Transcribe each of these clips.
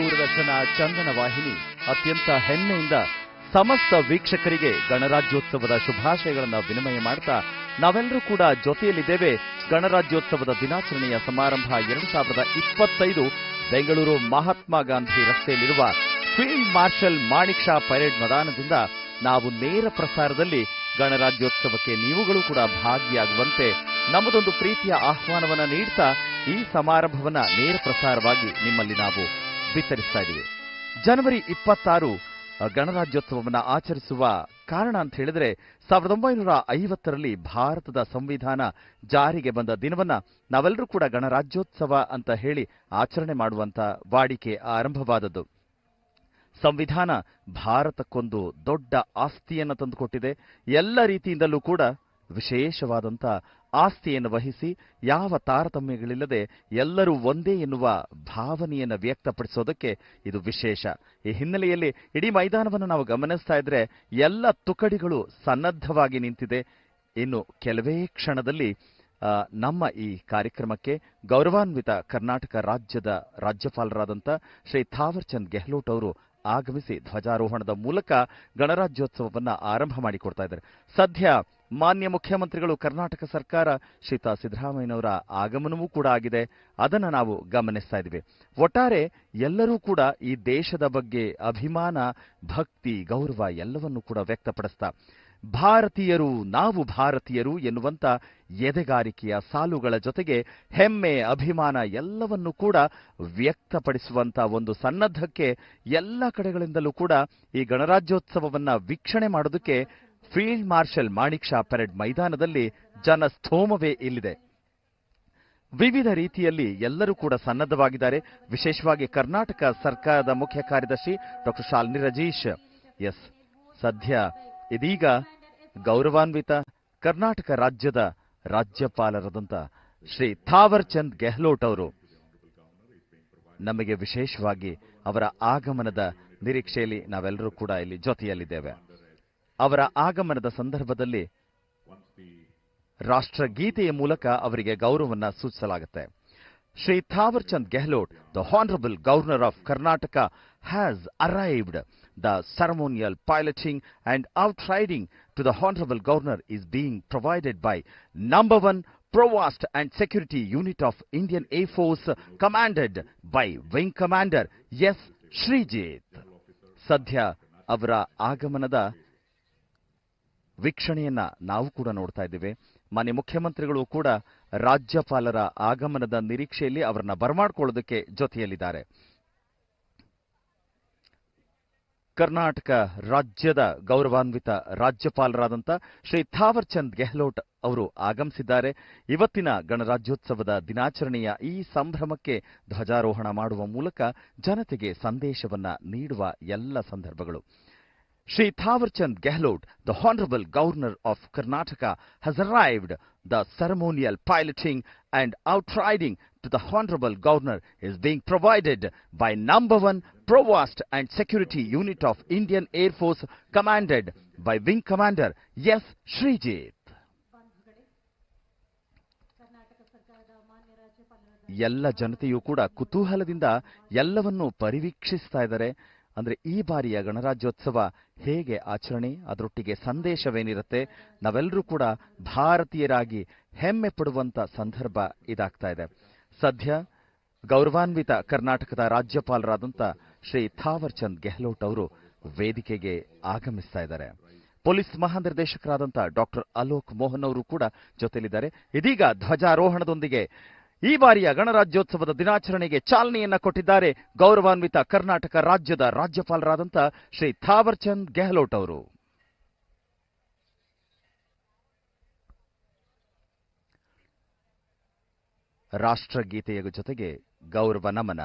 ದೂರದರ್ಶನ ಚಂದನ ವಾಹಿನಿ ಅತ್ಯಂತ ಹೆಮ್ಮೆಯಿಂದ ಸಮಸ್ತ ವೀಕ್ಷಕರಿಗೆ ಗಣರಾಜ್ಯೋತ್ಸವದ ಶುಭಾಶಯಗಳನ್ನು ವಿನಿಮಯ ಮಾಡ್ತಾ ನಾವೆಲ್ಲರೂ ಕೂಡ ಜೊತೆಯಲ್ಲಿದ್ದೇವೆ. ಗಣರಾಜ್ಯೋತ್ಸವದ ದಿನಾಚರಣೆಯ ಸಮಾರಂಭ 2025 ಬೆಂಗಳೂರು ಮಹಾತ್ಮ ಗಾಂಧಿ ರಸ್ತೆಯಲ್ಲಿರುವ field marshal Manekshaw parade ಮೈದಾನದಿಂದ ನಾವು ನೇರ ಪ್ರಸಾರದಲ್ಲಿ ಗಣರಾಜ್ಯೋತ್ಸವಕ್ಕೆ ನೀವುಗಳು ಕೂಡ ಭಾಗಿಯಾಗುವಂತೆ ನಮ್ಮದೊಂದು ಪ್ರೀತಿಯ ಆಹ್ವಾನವನ್ನು ನೀಡ್ತಾ ಈ ಸಮಾರಂಭವನ್ನ ನೇರ ಪ್ರಸಾರವಾಗಿ ನಿಮ್ಮಲ್ಲಿ ನಾವು ಬಿತ್ತರಿಸ್ತಾ ಇದ್ದೀವಿ. ಜನವರಿ 26 ಗಣರಾಜ್ಯೋತ್ಸವವನ್ನು ಆಚರಿಸುವ ಕಾರಣ ಅಂತ ಹೇಳಿದ್ರೆ 1950ರಲ್ಲಿ ಭಾರತದ ಸಂವಿಧಾನ ಜಾರಿಗೆ ಬಂದ ದಿನವನ್ನ ನಾವೆಲ್ಲರೂ ಕೂಡ ಗಣರಾಜ್ಯೋತ್ಸವ ಅಂತ ಹೇಳಿ ಆಚರಣೆ ಮಾಡುವಂತ ವಾಡಿಕೆ ಆರಂಭವಾದದ್ದು. ಸಂವಿಧಾನ ಭಾರತಕ್ಕೊಂದು ದೊಡ್ಡ ಆಸ್ತಿಯನ್ನು ತಂದುಕೊಟ್ಟಿದೆ. ಎಲ್ಲ ರೀತಿಯಿಂದಲೂ ಕೂಡ ವಿಶೇಷವಾದಂಥ ಆಸ್ತಿಯನ್ನು ವಹಿಸಿ ಯಾವ ತಾರತಮ್ಯಗಳಿಲ್ಲದೆ ಎಲ್ಲರೂ ಒಂದೇ ಎನ್ನುವ ಭಾವನೆಯನ್ನು ವ್ಯಕ್ತಪಡಿಸೋದಕ್ಕೆ ಇದು ವಿಶೇಷ. ಈ ಹಿನ್ನೆಲೆಯಲ್ಲಿ ಇಡೀ ಮೈದಾನವನ್ನು ನಾವು ಗಮನಿಸ್ತಾ ಇದ್ರೆ ಎಲ್ಲ ತುಕಡಿಗಳು ಸನ್ನದ್ಧವಾಗಿ ನಿಂತಿದೆ. ಇನ್ನು ಕೆಲವೇ ಕ್ಷಣದಲ್ಲಿ ನಮ್ಮ ಈ ಕಾರ್ಯಕ್ರಮಕ್ಕೆ ಗೌರವಾನ್ವಿತ ಕರ್ನಾಟಕ ರಾಜ್ಯದ ರಾಜ್ಯಪಾಲರಾದಂಥ ಶ್ರೀ ಥಾವರ್ ಚಂದ್ ಗೆಹ್ಲೋಟ್ ಅವರು ಆಗಮಿಸಿ ಧ್ವಜಾರೋಹಣದ ಮೂಲಕ ಗಣರಾಜ್ಯೋತ್ಸವವನ್ನು ಆರಂಭ ಮಾಡಿಕೊಡ್ತಾ ಇದ್ದಾರೆ. ಸದ್ಯ ಮಾನ್ಯ ಮುಖ್ಯಮಂತ್ರಿಗಳು ಕರ್ನಾಟಕ ಸರ್ಕಾರ ಶ್ರೀಯುತ ಸಿದ್ದರಾಮಯ್ಯನವರ ಆಗಮನವೂ ಕೂಡ ಆಗಿದೆ. ಅದನ್ನು ನಾವು ಗಮನಿಸ್ತಾ ಇದ್ದೀವಿ. ಒಟ್ಟಾರೆ ಎಲ್ಲರೂ ಕೂಡ ಈ ದೇಶದ ಬಗ್ಗೆ ಅಭಿಮಾನ, ಭಕ್ತಿ, ಗೌರವ ಎಲ್ಲವನ್ನೂ ಕೂಡ ವ್ಯಕ್ತಪಡಿಸ್ತಾ ಭಾರತೀಯರು ನಾವು ಭಾರತೀಯರು ಎನ್ನುವಂತ ಎದೆಗಾರಿಕೆಯ ಸಾಲುಗಳ ಜೊತೆಗೆ ಹೆಮ್ಮೆ, ಅಭಿಮಾನ ಎಲ್ಲವನ್ನೂ ಕೂಡ ವ್ಯಕ್ತಪಡಿಸುವಂತ ಒಂದು ಸನ್ನದ್ಧಕ್ಕೆ ಎಲ್ಲ ಕಡೆಗಳಿಂದಲೂ ಕೂಡ ಈ ಗಣರಾಜ್ಯೋತ್ಸವವನ್ನ ವೀಕ್ಷಣೆ ಮಾಡೋದಕ್ಕೆ field marshal Manekshaw parade ಮೈದಾನದಲ್ಲಿ ಜನಸ್ಥೋಮವೇ ಇಲ್ಲಿದೆ. ವಿವಿಧ ರೀತಿಯಲ್ಲಿ ಎಲ್ಲರೂ ಕೂಡ ಸನ್ನದ್ಧವಾಗಿದ್ದಾರೆ. ವಿಶೇಷವಾಗಿ ಕರ್ನಾಟಕ ಸರ್ಕಾರದ ಮುಖ್ಯ ಕಾರ್ಯದರ್ಶಿ ಡಾಕ್ಟರ್ ಶಾಲಿನಿ ರಜೀಶ್ ಸದ್ಯ ಇದೀಗ ಗೌರವಾನ್ವಿತ ಕರ್ನಾಟಕ ರಾಜ್ಯದ ರಾಜ್ಯಪಾಲರಾದಂಥ ಶ್ರೀ ಥಾವರ್ ಚಂದ್ ಗೆಹ್ಲೋಟ್ ಅವರು ನಮಗೆ ವಿಶೇಷವಾಗಿ ಅವರ ಆಗಮನದ ನಿರೀಕ್ಷೆಯಲ್ಲಿ ನಾವೆಲ್ಲರೂ ಕೂಡ ಇಲ್ಲಿ ಜೊತೆಯಲ್ಲಿದ್ದೇವೆ. ಅವರ ಆಗಮನದ ಸಂದರ್ಭದಲ್ಲಿ ರಾಷ್ಟ್ರಗೀತೆಯ ಮೂಲಕ ಅವರಿಗೆ ಗೌರವವನ್ನು ಸೂಚಿಸಲಾಗುತ್ತೆ. Shri Thawar Chand Gehlot, the Honorable Governor of Karnataka, has arrived. The ceremonial piloting and outriding to the Honorable Governor is being provided by number 1 Provost and Security Unit of Indian Air Force, commanded by Wing Commander S. Srijit. ಸದ್ಯ ಅವರ ಆಗಮನದ ವೀಕ್ಷಣೆಯನ್ನ ನಾವು ಕೂಡ ನೋಡ್ತಾ ಇದ್ದೇವೆ. ಮಾನ್ಯ ಮುಖ್ಯಮಂತ್ರಿಗಳು ಕೂಡ ರಾಜ್ಯಪಾಲರ ಆಗಮನದ ನಿರೀಕ್ಷೆಯಲ್ಲಿ ಅವರನ್ನ ಬರಮಾಡಿಕೊಳ್ಳೋದಕ್ಕೆ ಜೊತೆಯಲ್ಲಿದ್ದಾರೆ. ಕರ್ನಾಟಕ ರಾಜ್ಯದ ಗೌರವಾನ್ವಿತ ರಾಜ್ಯಪಾಲರಾದಂಥ ಶ್ರೀ ಥಾವರ್ ಚಂದ್ ಗೆಹ್ಲೋಟ್ ಅವರು ಆಗಮಿಸಿದ್ದಾರೆ. ಇವತ್ತಿನ ಗಣರಾಜ್ಯೋತ್ಸವದ ದಿನಾಚರಣೆಯ ಈ ಸಂಭ್ರಮಕ್ಕೆ ಧ್ವಜಾರೋಹಣ ಮಾಡುವ ಮೂಲಕ ಜನತೆಗೆ ಸಂದೇಶವನ್ನ ನೀಡುವ ಎಲ್ಲ ಸಂದರ್ಭಗಳು. Shri Thawar Chand Gehlot, the Honorable Governor of Karnataka, has arrived. The ceremonial piloting and outriding to the Honorable Governor is being provided by number 1 Provost and Security Unit of Indian Air Force, commanded by Wing Commander S. Srijit. ಎಲ್ಲ ಜನತೆಯೂ ಕೂಡ ಕುತೂಹಲದಿಂದ ಎಲ್ಲವನ್ನೂ ಪರಿವೀಕ್ಷಿಸ್ತಾ ಇದ್ದಾರೆ. ಅಂದ್ರೆ ಈ ಬಾರಿಯ ಗಣರಾಜ್ಯೋತ್ಸವ ಹೇಗೆ ಆಚರಣೆ, ಅದರೊಟ್ಟಿಗೆ ಸಂದೇಶವೇನಿರುತ್ತೆ, ನಾವೆಲ್ಲರೂ ಕೂಡ ಭಾರತೀಯರಾಗಿ ಹೆಮ್ಮೆ ಪಡುವಂತ ಸಂದರ್ಭ ಇದಾಗ್ತಾ ಇದೆ. ಸದ್ಯ ಗೌರವಾನ್ವಿತ ಕರ್ನಾಟಕದ ರಾಜ್ಯಪಾಲರಾದಂಥ ಶ್ರೀ ಥಾವರ್ ಚಂದ್ ಗೆಹ್ಲೋಟ್ ಅವರು ವೇದಿಕೆಗೆ ಆಗಮಿಸ್ತಾ ಇದ್ದಾರೆ. ಪೊಲೀಸ್ ಮಹಾನಿರ್ದೇಶಕರಾದಂಥ ಡಾಕ್ಟರ್ ಅಲೋಕ್ ಮೋಹನ್ ಅವರು ಕೂಡ ಜೊತೆಯಲ್ಲಿದ್ದಾರೆ. ಇದೀಗ ಧ್ವಜಾರೋಹಣದೊಂದಿಗೆ ಈ ಬಾರಿಯ ಗಣರಾಜ್ಯೋತ್ಸವದ ದಿನಾಚರಣೆಗೆ ಚಾಲನೆಯನ್ನ ಕೊಟ್ಟಿದ್ದಾರೆ ಗೌರವಾನ್ವಿತ ಕರ್ನಾಟಕ ರಾಜ್ಯದ ರಾಜ್ಯಪಾಲರಾದಂಥ ಶ್ರೀ ಥಾವರ್ ಚಂದ್ ಗೆಹ್ಲೋಟ್ ಅವರು. ರಾಷ್ಟ್ರಗೀತೆಯ ಜೊತೆಗೆ ಗೌರವ ನಮನ.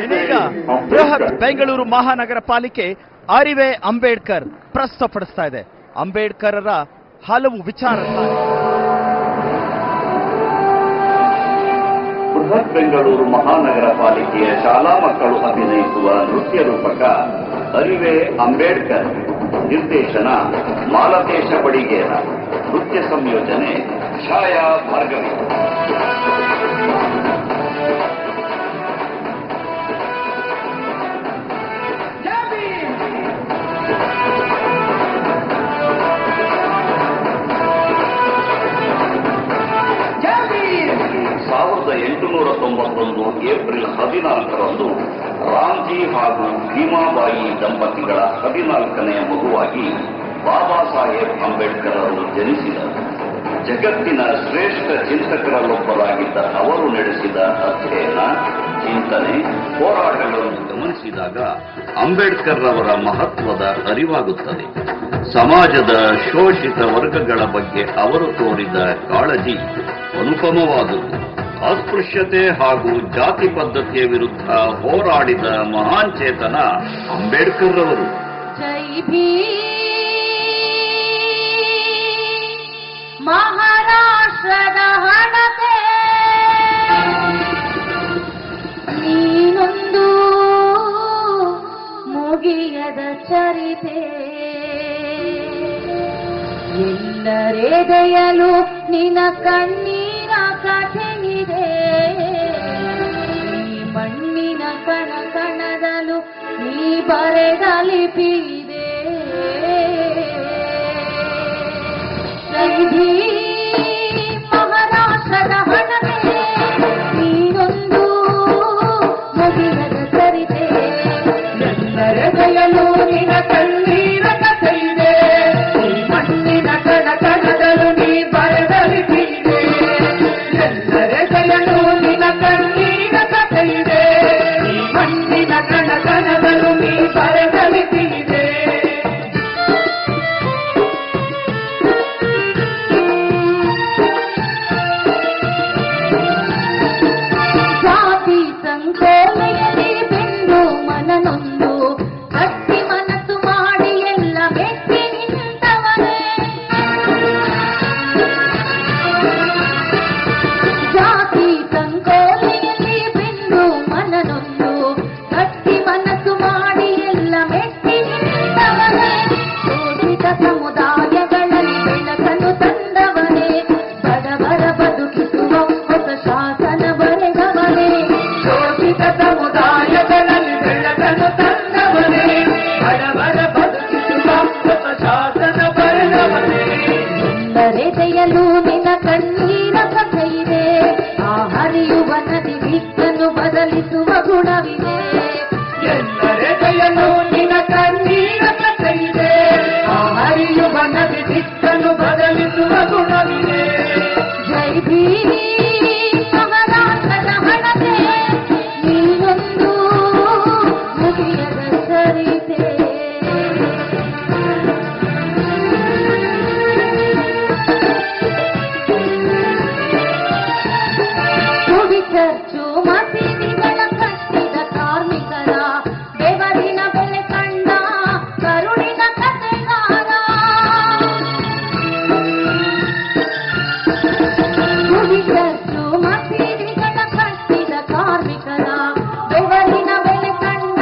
ಇದೀಗ ಬೃಹತ್ ಬೆಂಗಳೂರು ಮಹಾನಗರ ಪಾಲಿಕೆ ಅರಿವೆ ಅಂಬೇಡ್ಕರ್ ಪ್ರಸ್ತುತಪಡಿಸ್ತಾ ಇದೆ. ಅಂಬೇಡ್ಕರರ ಹಲವು ವಿಚಾರಧಾರೆ. ಬೃಹತ್ ಬೆಂಗಳೂರು ಮಹಾನಗರ ಪಾಲಿಕೆಯ ಶಾಲಾ ಮಕ್ಕಳು ಅಭಿನಯಿಸುವ ನೃತ್ಯ ರೂಪಕ ಅರಿವೆ ಅಂಬೇಡ್ಕರ್, ನಿರ್ದೇಶನ ಮಾಲತೇಶ ಬಡಿಗೇರ, ನೃತ್ಯ ಸಂಯೋಜನೆ ಛಾಯಾ ಭಾರ್ಗವಿ. ಏಪ್ರಿಲ್ 14ರಂದು ರಾಮ್ಜಿ ಹಾಗೂ ಭೀಮಾಬಾಯಿ ದಂಪತಿಗಳ 14ನೇ ಮಗುವಾಗಿ ಬಾಬಾ ಸಾಹೇಬ್ ಅಂಬೇಡ್ಕರ್ ಅವರು ಜನಿಸಿದರು. ಜಗತ್ತಿನ ಶ್ರೇಷ್ಠ ಚಿಂತಕರಲ್ಲೊಬ್ಬರಾಗಿದ್ದ ಅವರು ನಡೆಸಿದ ಅಧ್ಯಯನ, ಚಿಂತನೆ, ಹೋರಾಟಗಳನ್ನು ಗಮನಿಸಿದಾಗ ಅಂಬೇಡ್ಕರ್ ಅವರ ಮಹತ್ವದ ಅರಿವಾಗುತ್ತದೆ. ಸಮಾಜದ ಶೋಷಿತ ವರ್ಗಗಳ ಬಗ್ಗೆ ಅವರು ತೋರಿದ ಕಾಳಜಿ ಅನುಪಮವಾದುದು. ಅಸ್ಪೃಶ್ಯತೆ ಹಾಗೂ ಜಾತಿ ಪದ್ಧತಿಯ ವಿರುದ್ಧ ಹೋರಾಡಿದ ಮಹಾನ್ ಚೇತನ ಅಂಬೇಡ್ಕರ್ ಅವರು. ಜೈ ಭೀಮ್ ಮಹಾರಾಷ್ಟ್ರದ ಹಣತೆ, ನೀನೊಂದು ಮುಗಿಯದ ಚರಿತೆ, ಎಲ್ಲರೆದೆಯಲು ನಿನ್ನ ಕಣ್ಣೀರ ಕಥೆಯಿದೆ, ಈ ಮಣ್ಣಿನ ಕಣ ಕಣದಲು ನೀ ಬರೆದ ಲಿಪಿದೆ. ಜೈ ಭೀಮ್ ಮಹಾರಾಷ್ಟ್ರದ ಹಣತೆ, ನೀನೊಂದು ಮುಗಿಯದ ಚರಿತೆ, ಎಲ್ಲರೆದೆಯಲು ನಿನ್ನ ಕಣ್ಣೀರ ಕಥೆಯಿದೆ, ಈ ಮಣ್ಣಿನ ಕಣ ಕಣದಲು ನೀ ಬರೆದ ಲಿಪಿದೆ, ಎಲ್ಲರೆದೆಯಲು ನಿನ್ನ ಕಣ್ಣೀರ ಕಥೆಯಿದೆ, ಈ ಮಣ್ಣಿನ ಕಣ ಕಣದಲು ನೀ ಬರೆದ ಲಿಪಿದೆ. ಜಾತಿ ಸಂಕೋಲೆಯಲ್ಲಿ ಬೆಂದು ಮನನೊಂದು ಗಟ್ಟಿ ಮನಸ್ಸು ಮಾಡಿ ಎಲ್ಲ ಮೆಟ್ಟಿ ನಿಂತವನೇ, ಜಾತಿ ಸಂಕೋಲೆಯಲ್ಲಿ ಬೆಂದು ಮನನೊಂದು ಗಟ್ಟಿ ಮನಸ್ಸು ಮಾಡಿ ಎಲ್ಲ ಮೆಟ್ಟಿ ನಿಂತವನೇ, ಶೋಷಿತ ಸಮುದಾಯಗಳಲ್ಲಿ ಬೆಳಕನ್ನು ತಂದವನೇ, ಬಡವರ ಬದುಕಿಸುವ ಹೊಸ ಶಾಸನ ಬರೆದವನೇ, ಶೋಷಿತ ಸಮುದಾಯಗಳಲ್ಲಿ ಬೆಳಕನ್ನು ತಂದವನೇ, ಬಡವರ ಬದುಕಿಸುವ ಹೊಸ ಶಾಸನ ಬರೆದವನೇ, ಎಲ್ಲರೆದೆಯಲು ನಿನ್ನ ಕಣ್ಣೀರ ಕಥೆಯಿದೆ, ಆ ಹರಿಯುವ ನದಿ ದಿಕ್ಕನ್ನು ಬದಲಿಸುವ ಗುಣವಿದೆ, ಎಲ್ಲರೆದೆಯಲು ನಿನ್ನ ಕಣ್ಣೀರ ಕಥೆಯಿದೆ, ಆ ಹರಿಯುವ ನದಿ ದಿಕ್ಕನ್ನು ಬದಲಿಸುವ ಗುಣವಿದೆ. ಜೈ ಭೀಮ್ ಮಹಾರಾಷ್ಟ್ರದ ಹಣತೆ, ನೀನೊಂದು ಮುಗಿಯದ ಚರಿತೆ. ಗುಡಿ ಚರ್ಚು ಮಸೀದಿಗಳ ಕಟ್ಟಿದ ಕಾರ್ಮಿಕರ ಬೆವರಿನ ಬೆಲೆ ಕಂಡ ಕರುಣಿನ ಕಥೆಗಾರ, ಗುಡಿ ಚರ್ಚು ಮಸೀದಿಗಳ ಕಟ್ಟಿದ ಕಾರ್ಮಿಕರ ಬೆವರಿನ ಬೆಲೆ ಕಂಡ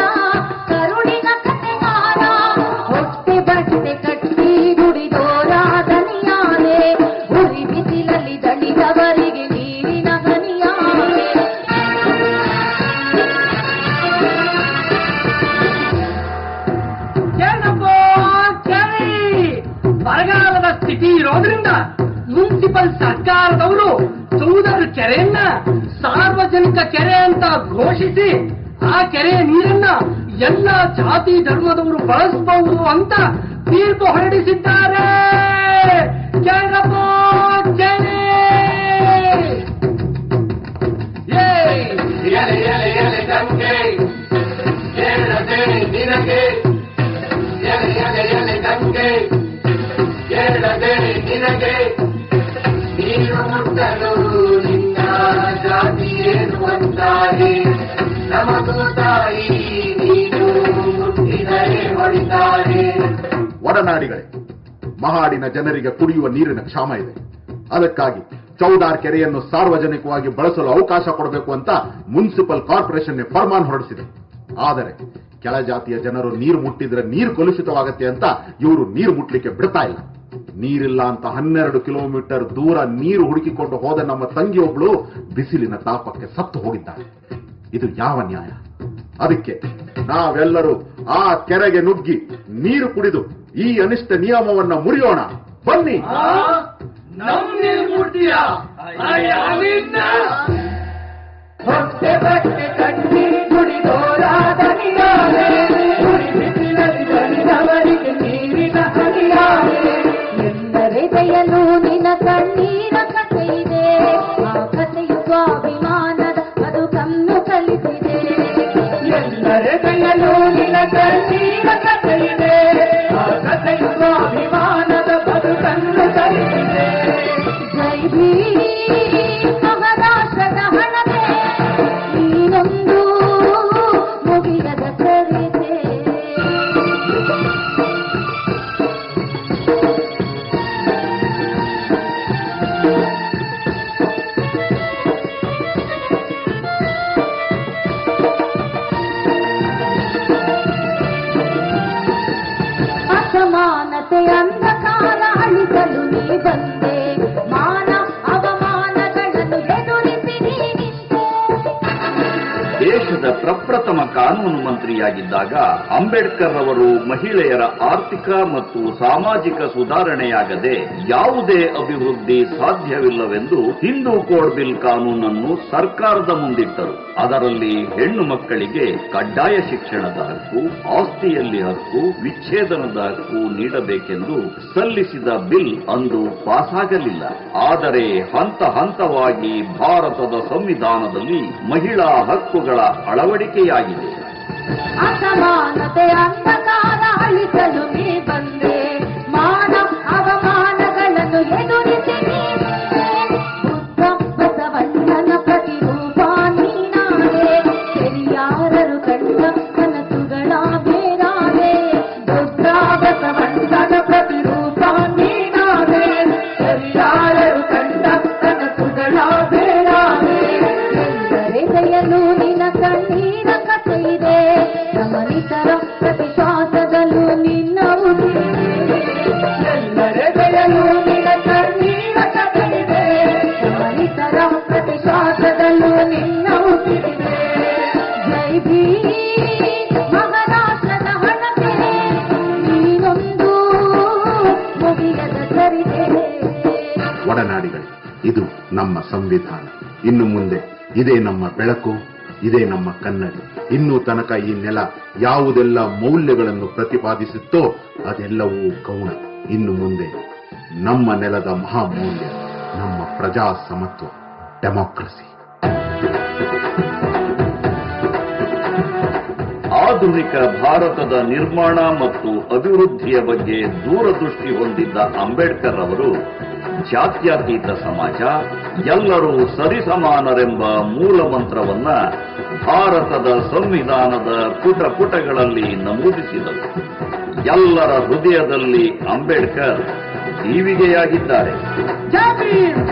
ಕರುಣಿನ ಕಥೆಗಾರ, ಹೊಟ್ಟೆ ಬಟ್ಟೆ ಕಟ್ಟಿ ದುಡಿದೋರಾದ ನಿಯಾಲೆ, ಉರಿ ಬಿಸಿಲಲ್ಲಿ ದಣಿದವರಿಗೆ ನೀರಿನ ಹನಿಯಾಲೆ. ಬರಗಾಲದ ಸ್ಥಿತಿ ಇರೋದ್ರಿಂದ ಮುನ್ಸಿಪಲ್ ಸರ್ಕಾರದವರು ಸೌದರ ಕೆರೆಯನ್ನ ಸಾರ್ವಜನಿಕ ಕೆರೆ ಅಂತ ಘೋಷಿಸಿ ಆ ಕೆರೆಯ ನೀರನ್ನ ಎಲ್ಲ ಜಾತಿ ಧರ್ಮದವರು ಬಳಸಬಹುದು ಅಂತ ತೀರ್ಪು ಹೊರಡಿಸಿದ್ದಾರೆ. ನೀರು ಮುಟ್ಟಲು ನಿನ್ನ ಜಾತಿ ಏನು ಅಂತಾರೆ, ನಮಗೂ ತಾಯಿ ನೀನು ಮುಟ್ಟಿದರೆ ಹೊಡಿತಾರೆ. ಒಡನಾಡಿಗಳೇ, ಮಹಾಡಿನ ಜನರಿಗೆ ಕುಡಿಯುವ ನೀರಿನ ಕ್ಷಾಮ ಇದೆ. ಅದಕ್ಕಾಗಿ ಚೌದಾರ್ ಕೆರೆಯನ್ನು ಸಾರ್ವಜನಿಕವಾಗಿ ಬಳಸಲು ಅವಕಾಶ ಕೊಡಬೇಕು ಅಂತ ಮುನ್ಸಿಪಲ್ ಕಾರ್ಪೊರೇಷನ್ ಫರ್ಮಾನ್ ಹೊರಡಿಸಿದೆ. ಆದರೆ ಕೆಳಜಾತಿಯ ಜನರು ನೀರು ಮುಟ್ಟಿದ್ರೆ ನೀರು ಕಲುಷಿತವಾಗತ್ತೆ ಅಂತ ಇವರು ನೀರು ಮುಟ್ಲಿಕ್ಕೆ ಬಿಡ್ತಾ ಇಲ್ಲ. ನೀರಿಲ್ಲ ಅಂತ 12 ಕಿಲೋಮೀಟರ್ ದೂರ ನೀರು ಹುಡುಕಿಕೊಂಡು ಹೋದ ನಮ್ಮ ತಂಗಿಯೊಬ್ಳು ಬಿಸಿಲಿನ ತಾಪಕ್ಕೆ ಸತ್ತು ಹೋಗಿದ್ದಾಳೆ. ಇದು ಯಾವ ನ್ಯಾಯ? ಅದಕ್ಕೆ ನಾವೆಲ್ಲರೂ ಆ ಕೆರೆಗೆ ನುಗ್ಗಿ ನೀರು ಕುಡಿದು ಈ ಅನಿಷ್ಟ ನಿಯಮವನ್ನ ಮುರಿಯೋಣ. ಬನ್ನಿ. ಹೊಟ್ಟೆ ಬಟ್ಟೆ ಕಟ್ಟಿ ಕುಡಿದೋರಾದನಿಯಾರೆ, ಕುಡಿ ಬಿಸಿಲಲ್ಲಿ ದಣಿದವರಿಗೆ ನೀರಿನ ಹನಿಯಾರೆ. ಎಂದರೆ ದಯಲು ನಿನ್ನ ಕಣ್ಣೀರ ಕಥೆ ಇದೆ, ಆ ಕಥೆಯು ಸ್ವಾಭಿಮಾನದ ಅದು ಕಣ್ಣು ಕಲಿಸಿದೆ. ಎಂದರೆ ದಯಲು ನಿನ್ನ ಕಣ್ಣೀರ ಕಥೆ ಇದೆ, ಆ ಕಥೆಯು ಸ್ವಾಭಿಮಾನದ ಬದುಕನ್ನು ಕಲಿಸಿದೆ. ಜೈ ಭೀಮ್ ಮಹಾರಾಷ್ಟ್ರದ ಹಣತೆ, ನೀನೊಂದು ಮುಗಿಯದ ಚರಿತೆ. ಅಸಮಾನತೆ ಅಂಧಕಾರ ಅಳಿಸಲು ನೀ ಬಂದೆ, ಮಾನ ಅವಮಾನಗಳನ್ನು ಎದುರಿಸಿ ನೀ ನಿಂತೆ. ದೇಶದ ಪ್ರಪ್ರಥಮ ಕಾನೂನು ಮಂತ್ರಿಯಾಗಿದ್ದಾಗ ಅಂಬೇಡ್ಕರ್ ಅವರು ಮಹಿಳೆಯರ ಆರ್ಥಿಕ ಮತ್ತು ಸಾಮಾಜಿಕ ಸುಧಾರಣೆಯಾಗದೆ ಯಾವುದೇ ಅಭಿವೃದ್ಧಿ ಸಾಧ್ಯವಿಲ್ಲವೆಂದು ಹಿಂದೂ ಕೋಡ್ ಬಿಲ್ ಕಾನೂನನ್ನು ಸರ್ಕಾರದ ಮುಂದಿಟ್ಟರು. ಅದರಲ್ಲಿ ಹೆಣ್ಣು ಮಕ್ಕಳಿಗೆ ಕಡ್ಡಾಯ ಶಿಕ್ಷಣದ ಹಕ್ಕು, ಆಸ್ತಿಯಲ್ಲಿ ಹಕ್ಕು, ವಿಚ್ಛೇದನದ ಹಕ್ಕು ನೀಡಬೇಕೆಂದು ಸಲ್ಲಿಸಿದ ಬಿಲ್ ಅಂದು ಪಾಸಾಗಲಿಲ್ಲ. ಆದರೆ ಹಂತ ಹಂತವಾಗಿ ಭಾರತದ ಸಂವಿಧಾನದಲ್ಲಿ ಮಹಿಳಾ ಹಕ್ಕುಗಳ ಅಳವಡಿಕೆಯಾಗಿದೆ. ಅಸಮಾನತೆ ಅಂಧಕಾರ ಅಳಿಸಲು ನೀ ಬಂದೆ, ಮಾನ ಅವಮಾನಗಳನ್ನು ಎದುರಿಸಿ ನೀ ನಿಂತೆ. ಬುದ್ಧ ಬಸವಣ್ಣನ ಪ್ರತಿರೂಪ ನೀನಾದೆ, ಪೆರಿಯಾರರು ಕಂಡ ಕನಸುಗಳ ಬೇರಾದೆ. ಬುದ್ಧ ಬಸವಣ್ಣನ ಪ್ರತಿರೂಪ ನೀನಾದೆ, ಪೆರಿಯಾರರು ಕಂಡ ಕನಸುಗಳ ಬೇರಾದೆ. ಎಂದರೆ ದಯಲು ನಿನ್ನ ಕಣ್ಣೀರ ಕಥೆ ಇದೆ, ಗಮನಿತರ ಪ್ರತಿಶ್ವಾಸದಲ್ಲೂ ನಿನ್ನ ಉಸಿರಿದೆ. ಎಲ್ಲರೆ ದಯಲು ನಿನ್ನ ಕಣ್ಣೀರ ಕಥೆ ಇದೆ, ಗಮನಿತರ ಪ್ರತಿಶ್ವಾಸದಲ್ಲೂ ನಿನ್ನ ಉಸಿರಿದೆ. ಜೈ ಭೀಮ್ ಮಹಾರಾಷ್ಟ್ರದ ಹಣತೆ, ನೀನೊಂದು ಮುಗಿಯದ ಚರಿತೆ. ಒಡನಾಡಿಗಳೇ, ಇದು ನಮ್ಮ ಸಂವಿಧಾನ. ಇನ್ನು ಮುಂದೆ ಇದೇ ನಮ್ಮ ಬೆಳಕು, ಇದೇ ನಮ್ಮ ಕನ್ನಡಿ. ಇನ್ನೂ ತನಕ ಈ ನೆಲ ಯಾವುದೆಲ್ಲ ಮೌಲ್ಯಗಳನ್ನು ಪ್ರತಿಪಾದಿಸುತ್ತೋ ಅದೆಲ್ಲವೂ ಗೌಣ. ಇನ್ನು ಮುಂದೆ ನಮ್ಮ ನೆಲದ ಮಹಾಮೌಲ್ಯ ನಮ್ಮ ಪ್ರಜಾ ಸಮತ್ವ, ಡೆಮಾಕ್ರಸಿ. ಆಧುನಿಕ ಭಾರತದ ನಿರ್ಮಾಣ ಮತ್ತು ಅಭಿವೃದ್ಧಿಯ ಬಗ್ಗೆ ದೂರದೃಷ್ಟಿ ಹೊಂದಿದ್ದ ಅಂಬೇಡ್ಕರ್ ಅವರು ಜಾತ್ಯತೀತ ಸಮಾಜ, ಎಲ್ಲರೂ ಸರಿಸಮಾನರೆಂಬ ಮೂಲ ಮಂತ್ರವನ್ನ ಭಾರತದ ಸಂವಿಧಾನದ ಪುಟ ಪುಟಗಳಲ್ಲಿ ನಮೂದಿಸಿದರು. ಎಲ್ಲರ ಹೃದಯದಲ್ಲಿ ಅಂಬೇಡ್ಕರ್ ದೀವಿಗೆಯಾಗಿದ್ದಾರೆ. ಜೈ ಭೀಮ್.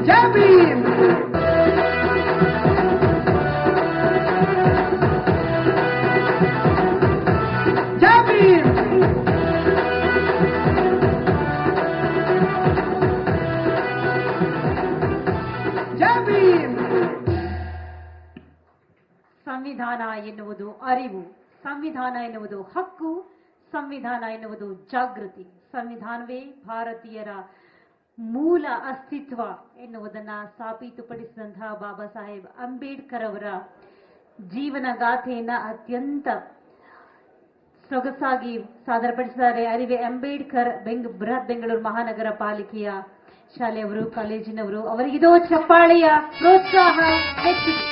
ಜೈ ಭೀಮ್. ಜೈ ಭೀಮ್. ಜೈ ಭೀಮ್. ಸಂವಿಧಾನ ಎನ್ನುವುದು ಅರಿವು, ಸಂವಿಧಾನ ಎನ್ನುವುದು ಹಕ್ಕು, ಸಂವಿಧಾನ ಎನ್ನುವುದು ಜಾಗೃತಿ. ಸಂವಿಧಾನವೇ ಭಾರತೀಯರ ಮೂಲ ಅಸ್ತಿತ್ವ ಎನ್ನುವುದನ್ನು ಸಾಬೀತುಪಡಿಸಿದಂತಹ ಬಾಬಾ ಸಾಹೇಬ್ ಅಂಬೇಡ್ಕರ್ ಅವರ ಜೀವನ ಗಾಥೆಯನ್ನ ಅತ್ಯಂತ ಸೊಗಸಾಗಿ ಸಾದರಪಡಿಸಿದ್ದಾರೆ. ಅರಿವೆ ಅಂಬೇಡ್ಕರ್ ಬೃಹತ್ ಬೆಂಗಳೂರು ಮಹಾನಗರ ಪಾಲಿಕೆಯ ಶಾಲೆಯವರು, ಕಾಲೇಜಿನವರು. ಅವರಿಗಿದೋ ಚಪ್ಪಾಳೆಯ ಪ್ರೋತ್ಸಾಹ ಹೆಚ್ಚಿದೆ.